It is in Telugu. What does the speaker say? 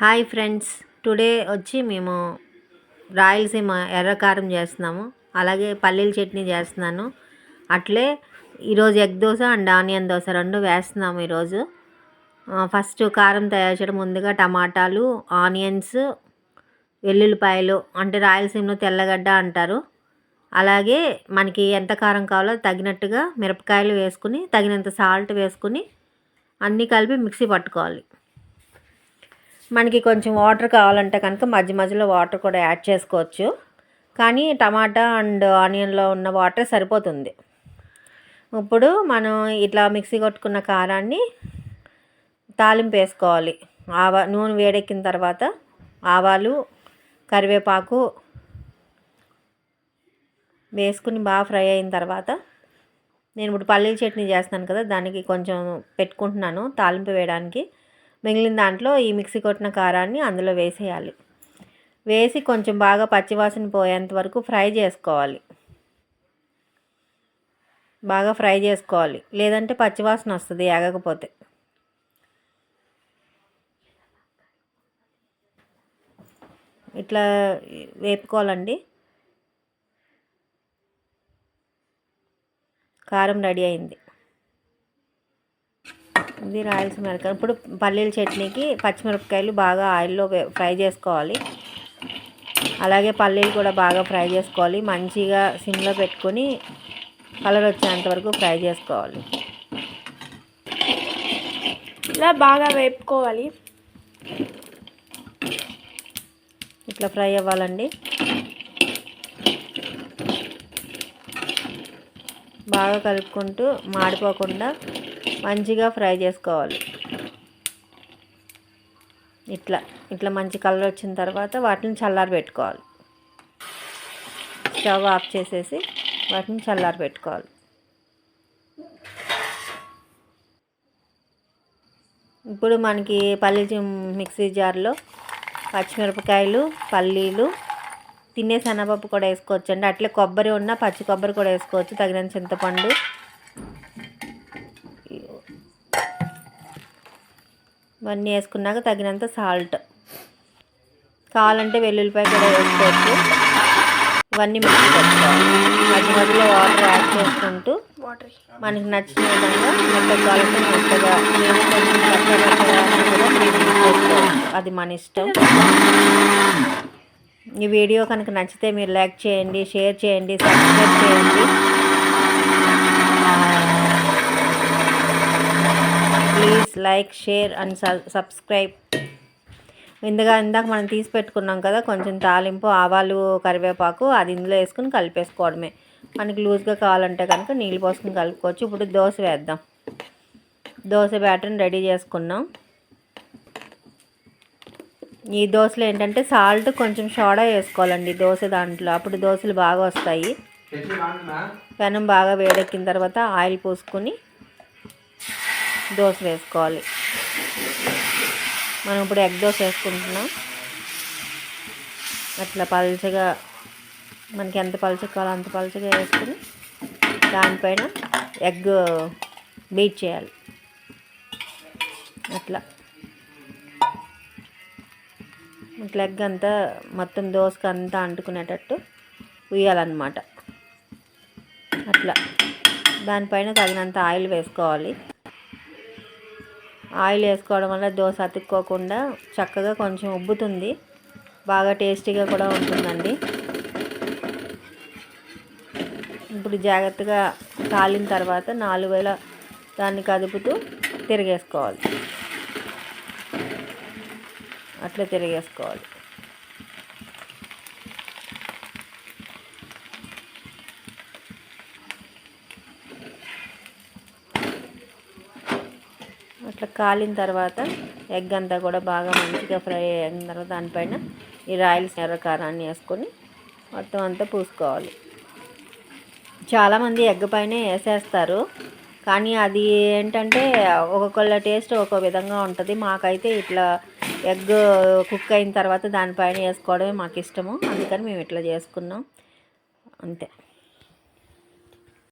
హాయ్ ఫ్రెండ్స్, టుడే వచ్చి మేము రాయలసీమ ఎర్రకారం చేస్తున్నాము. అలాగే పల్లీల చట్నీ చేస్తున్నాను. అట్లే ఈరోజు egg dosa and onion dosa రెండు వేస్తున్నాము. ఈరోజు ఫస్ట్ కారం తయారు చేయడం ముందుగా టమాటాలు, ఆనియన్స్, వెల్లుల్లిపాయలు అంటే రాయలసీమలో తెల్లగడ్డ అంటారు. అలాగే మనకి ఎంత కారం కావాలో తగినట్టుగా మిరపకాయలు వేసుకుని తగినంత సాల్ట్ వేసుకుని అన్నీ కలిపి మిక్సీ పట్టుకోవాలి. మనకి కొంచెం వాటర్ కావాలంటే కనుక మధ్య మధ్యలో వాటర్ కూడా యాడ్ చేసుకోవచ్చు. కానీ టమాటా అండ్ ఆనియన్లో ఉన్న వాటర్ సరిపోతుంది. ఇప్పుడు మనం ఇట్లా మిక్సీ కొట్టుకున్న కారాన్ని తాలింపు వేసుకోవాలి. నూనె వేడెక్కిన తర్వాత ఆవాలు, కరివేపాకు వేసుకుని బాగా ఫ్రై అయిన తర్వాత నేను ఇప్పుడు పల్లీల చట్నీ చేస్తున్నాను కదా, దానికి కొంచెం పెట్టుకుంటున్నాను తాలింపు వేయడానికి. మిగిలిన దాంట్లో ఈ మిక్సీ కొట్టిన కారాన్ని అందులో వేసేయాలి. వేసి కొంచెం బాగా పచ్చివాసన పోయేంత వరకు ఫ్రై చేసుకోవాలి. బాగా ఫ్రై చేసుకోవాలి, లేదంటే పచ్చివాసన వస్తుంది ఏగకపోతే. ఇట్లా వేపుకోవాలండి. కారం రెడీ అయింది. ఇది రాయలసీమ ఎర్రకారం. ఇప్పుడు పల్లీల చట్నీకి పచ్చిమిరపకాయలు బాగా ఆయిల్లో ఫ్రై చేసుకోవాలి. అలాగే పల్లీలు కూడా బాగా ఫ్రై చేసుకోవాలి. మంచిగా సిమ్లో పెట్టుకొని కలర్ వచ్చేంత వరకు ఫ్రై చేసుకోవాలి. ఇలా బాగా వేపుకోవాలి. ఇట్లా ఫ్రై అవ్వాలండి. బాగా కలుపుకుంటూ మాడిపోకుండా మంచిగా ఫ్రై చేసుకోవాలి. ఇట్లా మంచి కలర్ వచ్చిన తర్వాత వాటిని చల్లారి పెట్టుకోవాలి. స్టవ్ ఆఫ్ చేసేసి వాటిని చల్లారి పెట్టుకోవాలి. ఇప్పుడు మనకి పల్లీల మిక్సీ జార్లో పచ్చిమిరపకాయలు, పల్లీలు, తినే శనగపప్పు కూడా వేసుకోవచ్చు అండి. అట్లే కొబ్బరి ఉన్న పచ్చి కొబ్బరి కూడా వేసుకోవచ్చు. తగినంత చింతపండు, ఇవన్నీ వేసుకున్నాక తగినంత సాల్ట్, కావాలంటే వెల్లుల్లిపాయ కూడా వేసుకోవచ్చు. ఇవన్నీ మిక్స్ పెట్టుకోవాలి. మధ్య మధ్యలో వాటర్ యాడ్ చేసుకుంటూ మనకి నచ్చిన విధంగా మెత్తగా కావాలంటే మెత్తగా, నేను కొంచెం కూడా చేసుకోవచ్చు. అది మన ఇష్టం. ఈ వీడియో కనుక నచ్చితే మీరు లైక్ చేయండి, షేర్ చేయండి, సబ్స్క్రైబ్ చేయండి. Please like, share and subscribe. ఇందాక మనం తీసి పెట్టుకున్నాం కదా కొంచెం తాలింపు, ఆవాలు, కరివేపాకు, అది ఇందులో వేసుకుని కలిపేసుకోవడమే. మనకి లూజ్గా కావాలంటే కనుక నీళ్ళు పోసుకుని కలుపుకోవచ్చు. ఇప్పుడు దోశ వేద్దాం. దోశ బ్యాటర్ని రెడీ చేసుకున్నాం. ఈ దోశలు ఏంటంటే సాల్ట్, కొంచెం సోడా వేసుకోవాలండి దోశ దాంట్లో, అప్పుడు దోశలు బాగా వస్తాయి. పెనం బాగా వేడెక్కిన తర్వాత ఆయిల్ పోసుకొని దోశ వేసుకోవాలి. మనం ఇప్పుడు ఎగ్ దోశ వేసుకుంటున్నాం. అట్లా పల్చగా, మనకి ఎంత పల్చగా కావాలో అంత పల్చగా వేసుకుని దానిపైన ఎగ్ బీట్ చేయాలి. ఇట్లా ఎగ్ అంతా మొత్తం దోశకు అంతా అంటుకునేటట్టు ఉయ్యాలన్నమాట. అట్లా దానిపైన తగినంత ఆయిల్ వేసుకోవాలి. ఆయిల్ వేసుకోవడం వల్ల దోశ అతుక్కోకుండా చక్కగా కొంచెం ఉబ్బుతుంది. బాగా టేస్టీగా కూడా ఉంటుందండి. ఇప్పుడు జాగ్రత్తగా కాలిన తర్వాత 4 వేల దాన్ని కదుపుతూ తిరిగేసుకోవాలి. అట్లా తిరిగేసుకోవాలి. అట్లా కాలిన తర్వాత ఎగ్ అంతా కూడా బాగా మంచిగా ఫ్రై అయిన తర్వాత దానిపైన ఈ రాయలసీమ ఎర్రకారాన్ని వేసుకొని మొత్తం అంతా పూసుకోవాలి. చాలామంది ఎగ్ పైనే వేసేస్తారు, కానీ అది ఏంటంటే ఒక్కొక్కళ్ళ టేస్ట్ ఒక్కో విధంగా ఉంటుంది. మాకైతే ఇట్లా ఎగ్ కుక్ అయిన తర్వాత దానిపైన వేసుకోవడమే మాకు ఇష్టము. అందుకని మేము ఇట్లా చేసుకున్నాం అంతే.